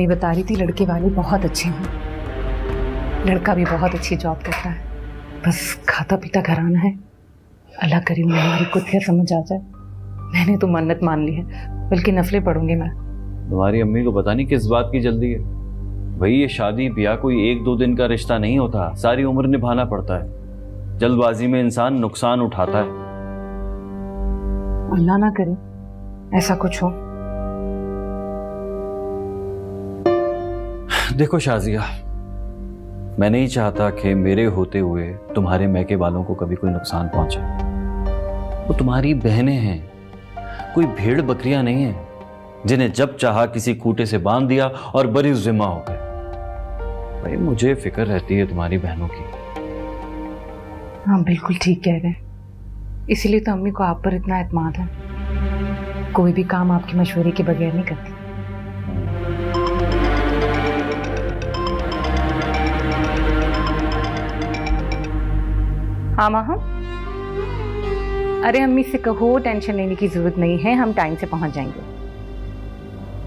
अम्मी बता रही थी लड़के वाले बहुत अच्छे हैं, लड़का भी बहुत अच्छी जॉब करता है, बस खाता पीता घराना है। अल्लाह करे उन्हें हमारी कुछ समझ आ जाए। मैंने तो मन्नत मान ली है, बल्कि नफले पढ़ूंगी मैं। तुम्हारी अम्मी को पता नहीं किस बात की जल्दी है। भाई ये शादी ब्याह कोई 1-2 दिन का रिश्ता नहीं होता, सारी उम्र निभाना पड़ता है। जल्दबाजी में इंसान नुकसान उठाता है। अल्लाह ना करे ऐसा कुछ हो। देखो शाजिया, मैं नहीं चाहता कि मेरे होते हुए तुम्हारे मैके वालों को कभी कोई नुकसान पहुंचे। वो तुम्हारी बहनें हैं, कोई भेड़ बकरियां नहीं है जिन्हें जब चाहा किसी खूंटे से बांध दिया और बरी जिम्मा हो गए। भाई मुझे फिक्र रहती है तुम्हारी बहनों की। हाँ बिल्कुल ठीक कह रहे हैं, इसीलिए तो अम्मी को आप पर इतना एतमाद है। कोई भी काम आपके मशवरे के बगैर नहीं करती। हाँ माँ, अरे अम्मी से कहो टेंशन लेने की जरूरत नहीं है, हम टाइम से पहुंच जाएंगे।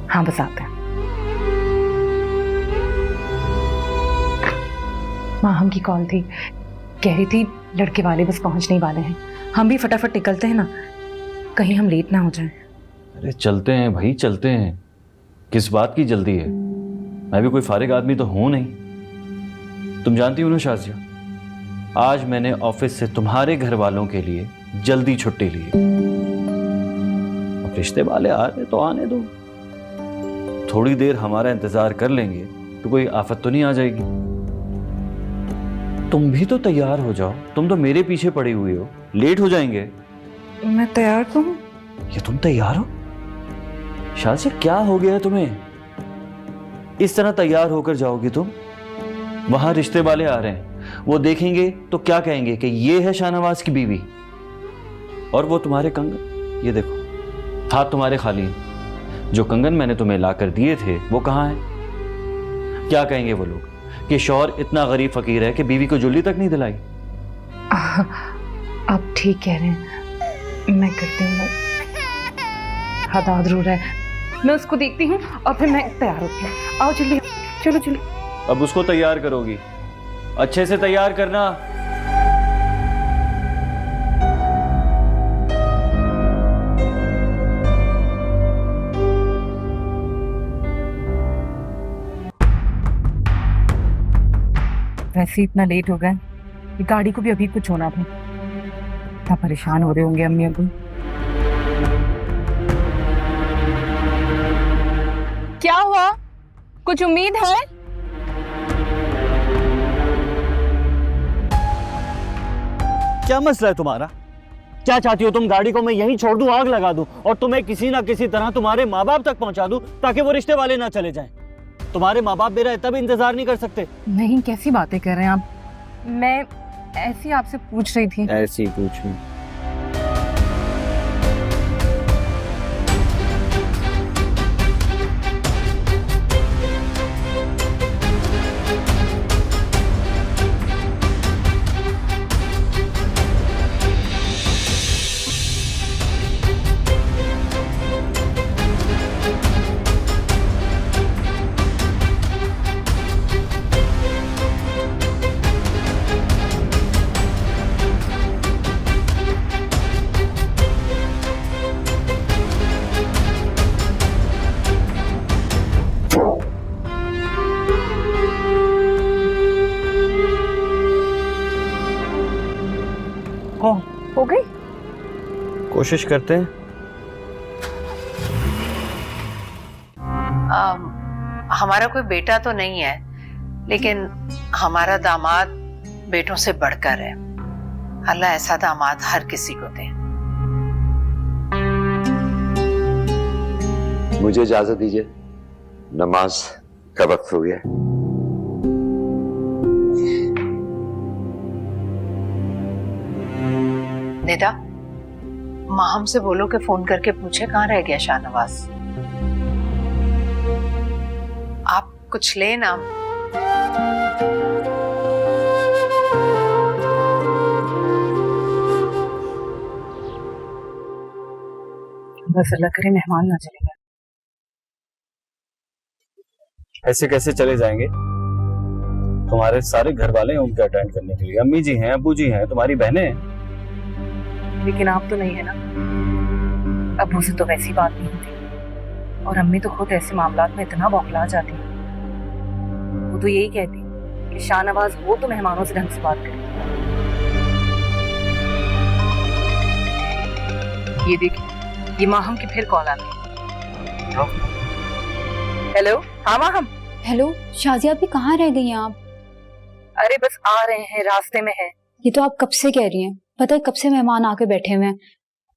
हाँ बस आते हैं। माँ हम की कॉल थी, कह रही थी लड़के वाले बस पहुंचने ही वाले हैं, हम भी फटाफट निकलते हैं ना, कहीं हम लेट ना हो जाएं। अरे चलते हैं भाई चलते हैं, किस बात की जल्दी है? मैं भी कोई फारिग आदमी तो हूं नहीं। तुम जानती हो ना शाजिया, आज मैंने ऑफिस से तुम्हारे घर वालों के लिए जल्दी छुट्टी ली है। अब रिश्ते वाले आ रहे तो आने दो, थोड़ी देर हमारा इंतजार कर लेंगे तो कोई आफत तो नहीं आ जाएगी। तुम भी तो तैयार हो जाओ, तुम तो मेरे पीछे पड़ी हुई हो, लेट हो जाएंगे। मैं तैयार तो हूँ। ये तुम तैयार हो? शाजिया क्या हो गया है तुम्हें? इस तरह तैयार होकर जाओगी तुम? वहां रिश्ते वाले आ रहे हैं, वो देखेंगे तो क्या कहेंगे कि ये है शाहनवाज की बीवी। और वो तुम्हारे कंगन, ये देखो हाथ तुम्हारे खाली हैं। जो कंगन मैंने तुम्हें लाकर दिए थे वो कहाँ हैं? क्या कहेंगे वो लोग कि शौहर इतना गरीब फकीर है कि बीवी को जुल्ली तक नहीं दिलाई। आप ठीक कह रहे हैं, मैं करती हूँ। हदा जरूर है, मैं उसको देखती हूँ और फिर मैं तैयार होती हूँ। आओ जल्दी, चलो चलो। अब उसको तैयार करोगी, अच्छे से तैयार करना। वैसे इतना लेट हो गए, गाड़ी को भी अभी कुछ होना था। इतना परेशान हो रहे होंगे अम्मी अबू। क्या हुआ, कुछ उम्मीद है? क्या मसला है तुम्हारा? क्या चाहती हो तुम? गाड़ी को मैं यहीं छोड़ दूं, आग लगा दूं और तुम्हें किसी ना किसी तरह तुम्हारे माँ बाप तक पहुंचा दूं ताकि वो रिश्ते वाले ना चले जाएं। तुम्हारे माँ बाप मेरा इतना भी इंतजार नहीं कर सकते। नहीं, कैसी बातें कर रहे हैं आप? मैं ऐसी आपसे पूछ रही थी। ऐसी पूछूं? हो गई? कोशिश करते हैं। हमारा कोई बेटा तो नहीं है, लेकिन हमारा दामाद बेटों से बढ़कर है। अल्लाह ऐसा दामाद हर किसी को दे। मुझे इजाजत दीजिए, नमाज का वक्त हो गया। निदा, माहम से बोलो कि फोन करके पूछे कहाँ रह गया शाहनवाज। आप कुछ ले ना। बस अल्लाह करे मेहमान ना चले गए। ऐसे कैसे चले जाएंगे? तुम्हारे सारे घर वाले हैं उनके अटेंड करने के लिए, अम्मी जी हैं, अबू जी हैं, तुम्हारी बहनें हैं। लेकिन आप तो नहीं है ना। अबू से तो वैसी बात नहीं होती, और अम्मी तो खुद ऐसे मामलात में इतना बौखला जाती है। वो तो यही कहती कि शाहनवाज वो तो मेहमानों से ढंग से बात करे। ये देखिए, ये माहम की फिर कॉल आ गई। हेलो, हाँ माहम। हेलो शाजिया, अभी कहाँ रह गई हैं आप? अरे बस आ रहे हैं, रास्ते में है। ये तो आप कब से कह रही हैं, पता है कब से मेहमान आके बैठे हुए हैं,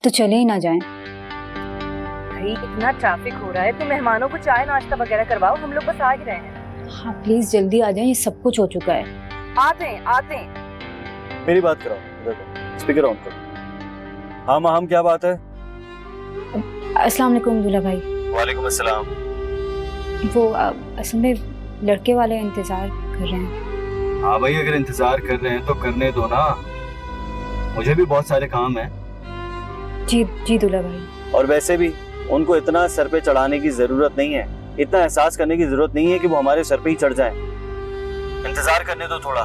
तो चले ही ना जाएं। भाई इतना ट्रैफिक हो रहा है तो मेहमानों को चाय नाश्ता वगैरह करवाओ, हम लोग बस आ ही रहे हैं। हाँ प्लीज जल्दी आ जाएं, ये सब कुछ हो चुका है। आते हैं आते हैं। मेरी बात कराओ, स्पीकर ऑन करो। हाँ माहम, क्या बात है? अस्सलाम वालेकुम दूल्हा भाई। वालेकुम अस्सलाम। वो असल में लड़के वाले इंतजार कर रहे हैं। हाँ भाई, अगर इंतजार कर रहे हैं तो करने दो ना, मुझे भी बहुत सारे काम हैं। जी जी दूल्हा भाई। और वैसे भी उनको इतना सर पे चढ़ाने की जरूरत नहीं है, इतना एहसास करने की जरूरत नहीं है कि वो हमारे सर पे ही चढ़ जाएं। इंतजार करने दो थोड़ा।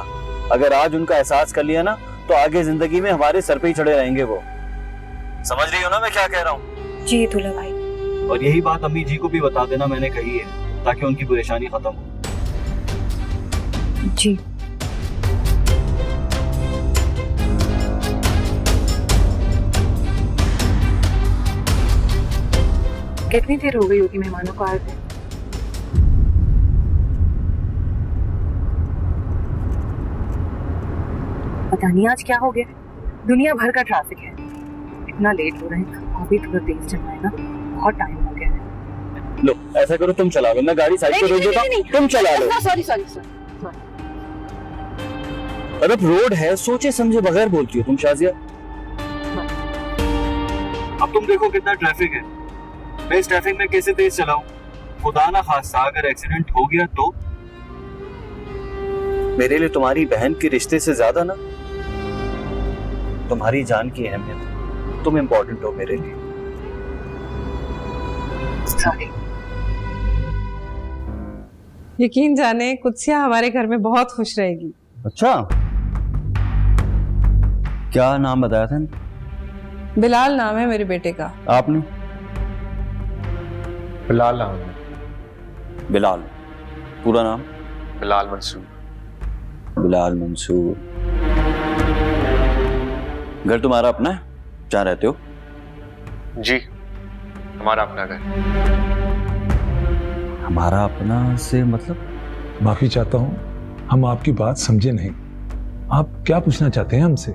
अगर आज उनका एहसास कर लिया ना तो आगे जिंदगी में हमारे सर पे ही चढ़े रहेंगे वो। समझ रही हो ना मैं क्या कह रहा हूँ? जी दूल्हा भाई। और यही बात अम्मी जी को भी बता देना, मैंने कही है, ताकि उनकी परेशानी खत्म हो। जी। कितनी देर हो गई होगी मेहमानों को आए थे? पता नहीं आज क्या हो गया, दुनिया भर का ट्रैफिक है। इतना लेट हो रहे हैं, आप भी थोड़ा तेज चलाए ना, बहुत टाइम हो गया है। लो ऐसा करो, तुम चला लो, मैं गाड़ी साइड पे रोक देता हूं, तुम चला लो। Sorry sorry sorry. अरे रोड है, सोचे समझे बगैर बोलती हो तुम शाजिया। अब तुम देखो कितना ट्रैफिक है, मैं इस ट्रैफिक में कैसे तेज चलाऊं? खुदा ना खास्ता अगर एक्सीडेंट हो गया तो? मेरे लिए तुम्हारी बहन के रिश्ते से ज्यादा ना तुम्हारी जान की अहमियत, तुम इम्पोर्टेंट हो मेरे लिए। सॉरी। यकीन जाने कुत्सिया हमारे घर में बहुत खुश रहेगी। अच्छा, क्या नाम बताया था? बिलाल नाम है मेरे बेटे का। आपने? बिलाल नाम है। बिलाल। पूरा नाम? बिलाल मंसूर। बिलाल मंसूर। घर तुम्हारा अपना है? जहाँ रहते हो? जी, हमारा अपना घर। हमारा अपना से मतलब? माफी चाहता हूँ, हम आपकी बात समझे नहीं। आप क्या पूछना चाहते हैं हमसे?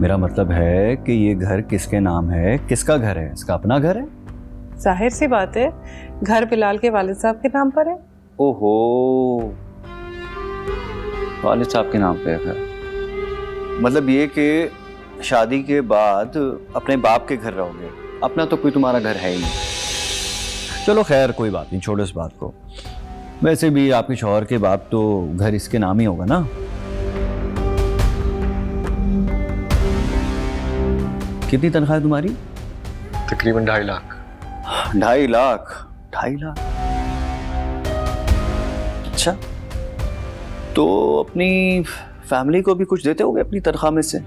मेरा मतलब है कि ये घर किसके नाम है, किसका घर है? इसका अपना घर है? जाहिर सी बात है, घर बिलाल के वालिद साहब के नाम पर है। ओहो, वालिद साहब के नाम पे है घर। मतलब ये कि शादी के बाद अपने बाप के घर रहोगे, अपना तो कोई तुम्हारा घर है ही नहीं। चलो खैर, कोई बात नहीं, छोड़ो इस बात को। वैसे भी आपके शौहर के बाप तो घर इसके नाम ही होगा ना? कितनी तनख्वाह है तुम्हारी? तकरीबन 2.5 लाख। 2.5 लाख? 2.5 लाख? अच्छा, तो अपनी फैमिली को भी कुछ देते होगे अपनी तनख्वाह में से?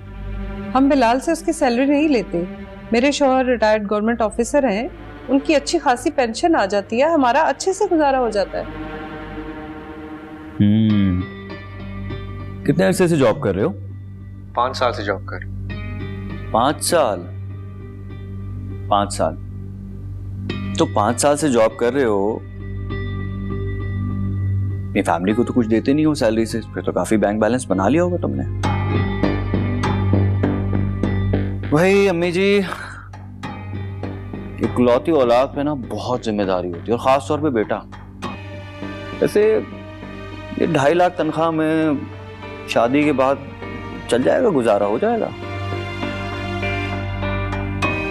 हम बिलाल से उसकी सैलरी नहीं लेते। मेरे शौहर रिटायर्ड गवर्नमेंट ऑफिसर हैं, उनकी अच्छी खासी पेंशन आ जाती है, हमारा अच्छे से गुजारा हो जाता है। कितने अरसे से जॉब कर रहे हो? 5 साल से जॉब कर। 5 साल? 5 साल तो 5 साल से जॉब कर रहे हो, अपनी फैमिली को तो कुछ देते नहीं हो सैलरी से, फिर तो काफी बैंक बैलेंस बना लिया होगा तुमने। भाई अम्मी जी, इकलौती औलाद पे ना बहुत जिम्मेदारी होती है, और खास तौर पे बेटा। वैसे ये 2.5 लाख तनख्वाह में शादी के बाद चल जाएगा, गुजारा हो जाएगा?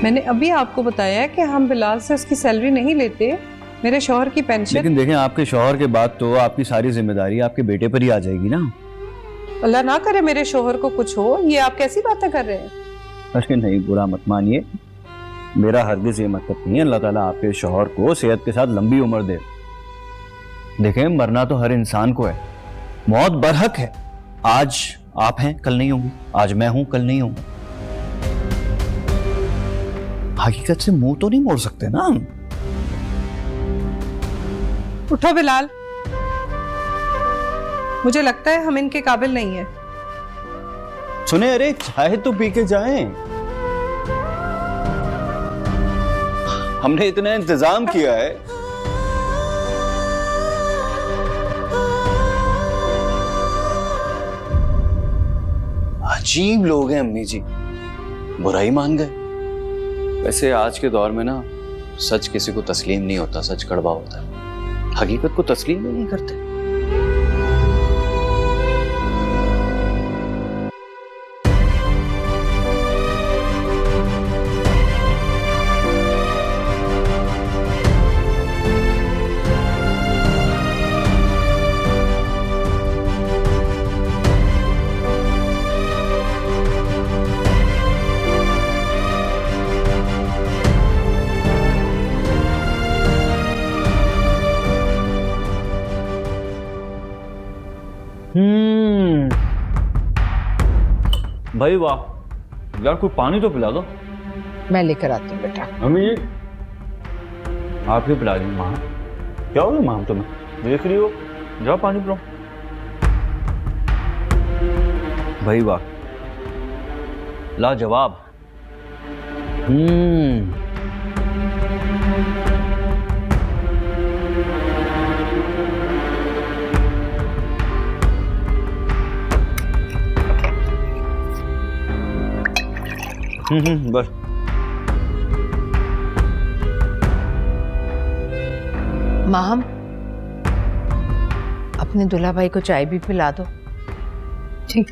मैंने अभी आपको बताया कि हम बिलाल से उसकी सैलरी नहीं लेते, मेरे शौहर की पेंशन। लेकिन देखें, आपके शौहर के बाद तो आपकी सारी जिम्मेदारी आपके बेटे पर ही आ जाएगी ना। अल्लाह ना करे मेरे शौहर को कुछ हो, ये आप कैसी बातें कर रहे हैं? अरे नहीं, बुरा मत मानिए, मेरा हरगिज़ ये मतलब नहीं है। अल्लाह ताला आपके शौहर को सेहत के साथ लंबी उम्र दे, देखें, मरना तो हर इंसान को है, मौत बरहक है। आज आप हैं, कल नहीं होंगी। आज मैं हूं, कल नहीं होंगे। हकीकत से मुंह तो नहीं मोड़ सकते ना हम। उठो बिलाल, मुझे लगता है हम इनके काबिल नहीं है। सुने, अरे चाय तो पी के जाएं। हमने इतना इंतजाम किया है। अजीब लोग हैं अम्मी जी, बुराई मान गए। वैसे आज के दौर में ना सच किसी को तस्लीम नहीं होता, सच कड़वा होता है। हकीकत को तस्लीम नहीं करते। भाई वाह यार, कोई पानी तो पिला दो। मैं लेकर आती हूँ बेटा। मम्मी जी, आप ही पिला दी। माँ क्या हो गया माँ तुम्हें? देख रही हो, जाओ पानी पिलाओ। भाई वाह, लाजवाब। बस माहम, अपने दूल्हा भाई को चाय भी पिला दो। ठीक।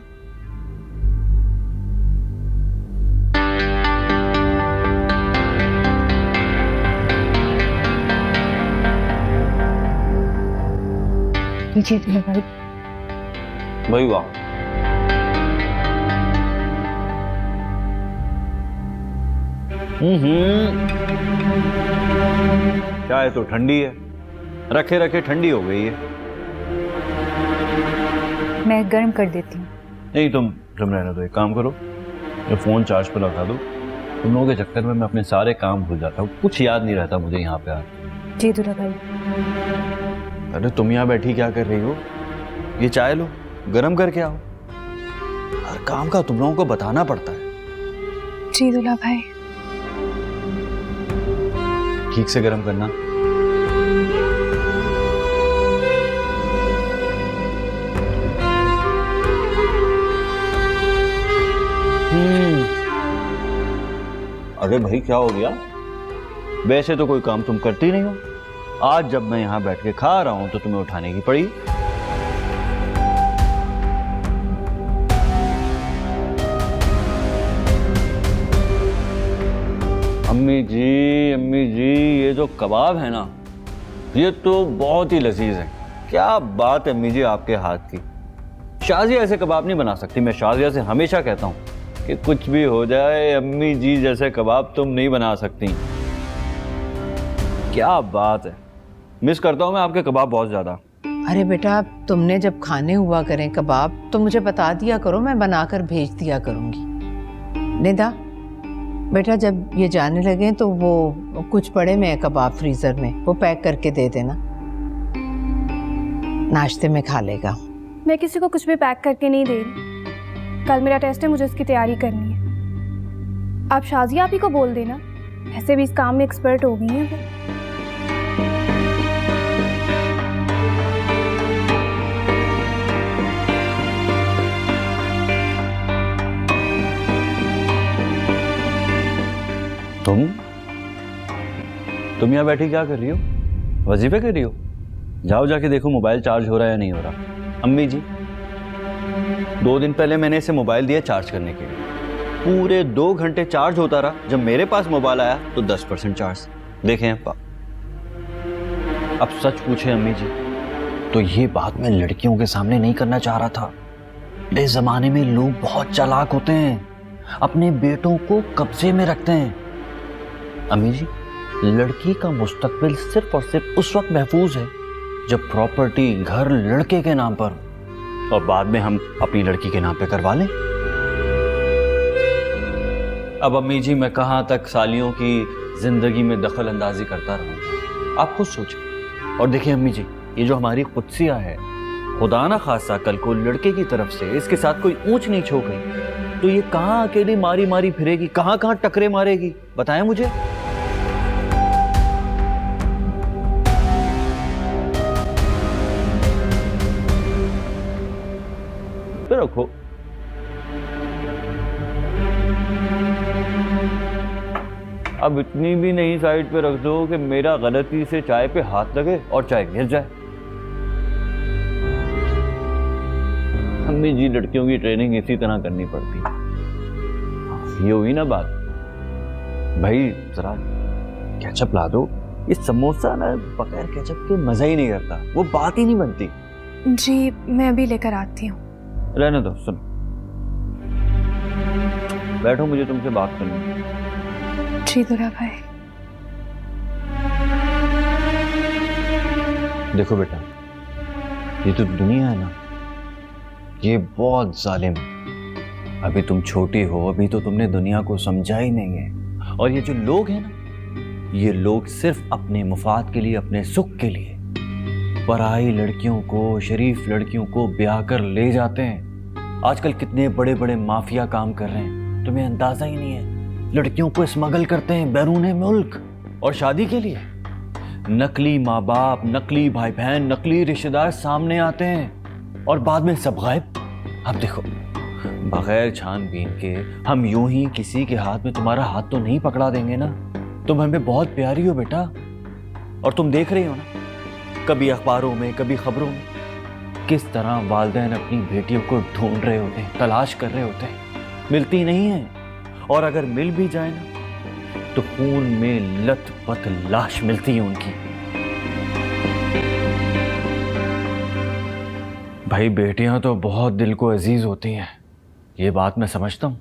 लीजिए भाई। भाई वाह, चाय तो ठंडी है, रखे रखे ठंडी हो गई है। मैं गर्म कर देती हूँ। नहीं, तुम रहने दो। एक काम करो, ये फोन चार्ज पर लगा दो। तुम लोगों के चक्कर में मैं अपने सारे काम भूल जाता हूँ, कुछ याद नहीं रहता मुझे यहाँ पे आके। जी दूल्हा भाई। अरे तुम यहाँ बैठी क्या कर रही हो? ये चाय लो, गर्म करके आओ। हर काम का तुम लोगों को बताना पड़ता है। जी दूल्हा भाई। ठीक से गर्म करना। अरे भाई क्या हो गया? वैसे तो कोई काम तुम करती नहीं हो, आज जब मैं यहां बैठ के खा रहा हूं तो तुम्हें उठाने की पड़ी। अम्मी जी, ये जो कबाब है ना, ये तो बहुत ही लजीज है। क्या बात है अम्मी जी आपके हाथ की। शाजिया ऐसे कबाब नहीं बना सकती। मैं शाजिया से हमेशा कहता हूँ कि कुछ भी हो जाए, अम्मी जी जैसे कबाब तुम नहीं बना सकती। क्या बात है, मिस करता हूँ मैं आपके कबाब बहुत ज्यादा। अरे बेटा, तुमने जब खाने हुआ करें कबाब तो मुझे बता दिया करो, मैं बनाकर भेज दिया करूँगी। निदा बेटा, जब ये जाने लगे तो वो कुछ पड़े में कबाब फ्रीजर में, वो पैक करके दे देना, नाश्ते में खा लेगा। मैं किसी को कुछ भी पैक करके नहीं दे रही। कल मेरा टेस्ट है, मुझे इसकी तैयारी करनी है। आप शाजिया आप ही को बोल देना, ऐसे भी इस काम में एक्सपर्ट हो गई हैं। तुम यहाँ बैठी क्या कर रही हो? वजीफे कर रही हो? जाओ जाके देखो मोबाइल चार्ज हो रहा है या नहीं हो रहा। अम्मी जी, 2 दिन पहले मैंने इसे मोबाइल दिया चार्ज करने के लिए, पूरे 2 घंटे चार्ज होता रहा। जब मेरे पास मोबाइल आया तो 10% चार्ज। देखें अब सच पूछे अम्मी जी, तो ये बात मैं लड़कियों के सामने नहीं करना चाह रहा था। इस जमाने में लोग बहुत चालाक होते हैं, अपने बेटों को कब्जे में रखते हैं। अम्मी जी, लड़की का मुस्तकबिल सिर्फ और सिर्फ उस वक्त महफूज है जब प्रॉपर्टी घर लड़के के नाम पर और बाद में हम अपनी लड़की के नाम पे करवा लें। अब अम्मी जी मैं कहाँ तक सालियों की जिंदगी में दखल अंदाजी करता रहूँगा, आप खुद सोचें। और देखिए अम्मी जी, ये जो हमारी कुदसिया है, खुदा ना खासा कल को लड़के की तरफ से इसके साथ कोई ऊंच नीच हो गई तो ये कहाँ अकेली मारी मारी फिरेगी, कहाँ कहाँ टकरे मारेगी, बताएं मुझे। तो रखो। अब इतनी भी नहीं साइड पे रख दो कि मेरा गलती से चाय पे हाथ लगे और चाय गिर जाए। अम्मी जी, लड़कियों की ट्रेनिंग इसी तरह करनी पड़ती है। ये हुई ना बात। भाई जरा केचप ला दो, ये समोसा ना बगैर केचप के मजा ही नहीं करता, वो बात ही नहीं बनती। जी मैं अभी लेकर आती हूँ। रहने दो, सुनो, बैठो, मुझे तुमसे बात करनी है। जी दुल्हा भाई। देखो बेटा, ये तो दुनिया है ना, ये बहुत जालिम है। अभी तुम छोटी हो, अभी तो तुमने दुनिया को समझा ही नहीं है। और ये जो लोग हैं ना, ये लोग सिर्फ अपने मुफाद के लिए, अपने सुख के लिए पराई लड़कियों को, शरीफ लड़कियों को ब्याह कर ले जाते हैं। आजकल कितने बड़े बड़े माफिया काम कर रहे हैं, तुम्हें अंदाजा ही नहीं है। लड़कियों को स्मगल करते हैं बैरूने मुल्क, और शादी के लिए नकली माँ बाप, नकली भाई बहन, नकली रिश्तेदार सामने आते हैं और बाद में सब गायब। अब देखो, बगैर छानबीन के हम यूं ही किसी के हाथ में तुम्हारा हाथ तो नहीं पकड़ा देंगे ना। तुम हमें बहुत प्यारी हो बेटा, और तुम देख रही हो ना, कभी अखबारों में, कभी खबरों में, किस तरह वालिदैन अपनी बेटियों को ढूंढ रहे होते हैं, तलाश कर रहे होते हैं, मिलती नहीं है। और अगर मिल भी जाए ना, तो खून में लथपथ लाश मिलती है उनकी। भाई बेटियां तो बहुत दिल को अजीज होती हैं, ये बात मैं समझता हूं।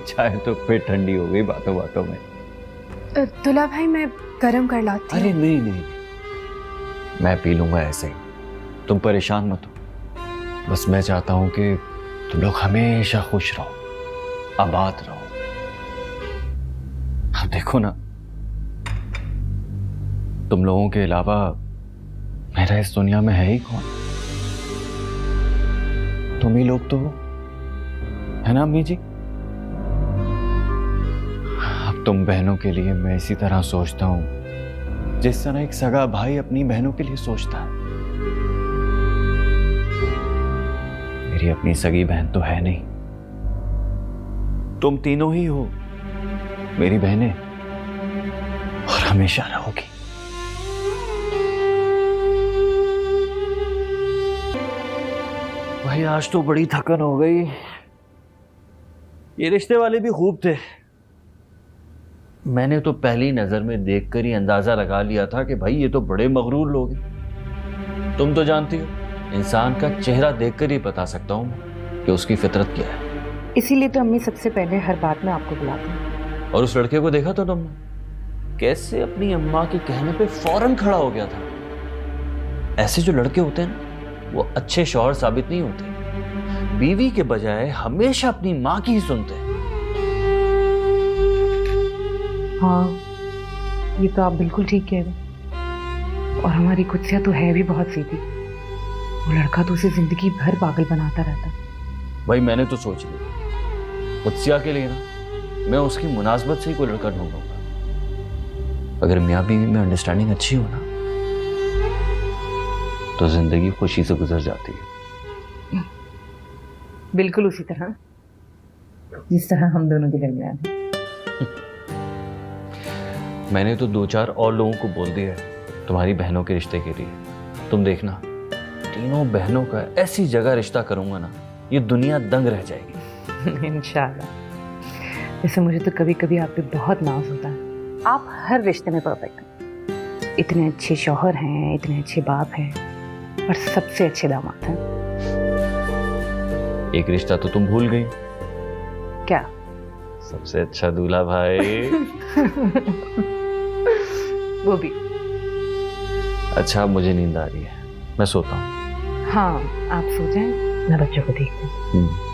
चाय तो फिर ठंडी हो गई बातों बातों में। दुल्हा भाई मैं गरम कर लाती हूँ। अरे नहीं नहीं, मैं पी लूंगा ऐसे ही, तुम परेशान मत हो। बस मैं चाहता हूं कि तुम लोग हमेशा खुश रहो, आबाद रहो। अब देखो ना, तुम लोगों के अलावा मेरा इस दुनिया में है ही कौन? तुम ही लोग तो हो, है ना अम्मी जी? अब तुम बहनों के लिए मैं इसी तरह सोचता हूं जिस तरह एक सगा भाई अपनी बहनों के लिए सोचता है। मेरी अपनी सगी बहन तो है नहीं, तुम तीनों ही हो मेरी बहनें, और हमेशा रहोगी। भाई आज तो बड़ी थकन हो गई। ये रिश्ते वाले भी खूब थे, मैंने तो पहली नजर में देखकर ही अंदाजा लगा लिया था कि भाई ये तो बड़े मगरूर लोग हैं। तुम तो जानती हो, इंसान का चेहरा देखकर ही बता सकता हूं कि उसकी फितरत क्या है। इसीलिए तो अम्मी सबसे पहले हर बात में आपको बुलाती हैं। और उस लड़के को देखा तो तुमने, कैसे अपनी अम्मा के कहने पे फौरन खड़ा हो गया था। ऐसे जो लड़के होते हैं ना, वो अच्छे शौहर साबित नहीं होते, बीवी के बजाय हमेशा अपनी माँ की ही सुनते हैं। हाँ, ये तो आप बिल्कुल ठीक कह रहे हैं। और हमारी कुत्सिया तो है भी बहुत सीधी, वो लड़का तो उसे जिंदगी भर पागल बनाता रहता। भाई मैंने तो सोच लिया, कुत्सिया के लिए ना मैं उसकी मुनासबत से ही कोई लड़का ढूंढूंगा। अगर मियाँ बीवी में अंडरस्टैंडिंग अच्छी हो ना, तो जिंदगी खुशी से गुजर जाती है। बिल्कुल उसी तरह जिस तरह हम दोनों के दरमियान है। मैंने तो 2-4 और लोगों को बोल दिया है तुम्हारी बहनों के रिश्ते के लिए। तुम देखना, तीनों बहनों का ऐसी जगह रिश्ता करूंगा ना, ये दुनिया दंग रह जाएगी। इंशाल्लाह। वैसे मुझे तो कभी कभी आप पे बहुत नाज होता है। आप हर रिश्ते में परफेक्ट हैं। इतने अच्छे शौहर हैं, इतने अच्छे बाप हैं, और सबसे अच्छे दामाद हैं। एक रिश्ता तो तुम भूल गई, क्या? सबसे अच्छा दूल्हा भाई। वो भी। अच्छा, अब मुझे नींद आ रही है, मैं सोता हूँ। हाँ, आप सो जाएं, मैं बच्चों को देखती हूँ।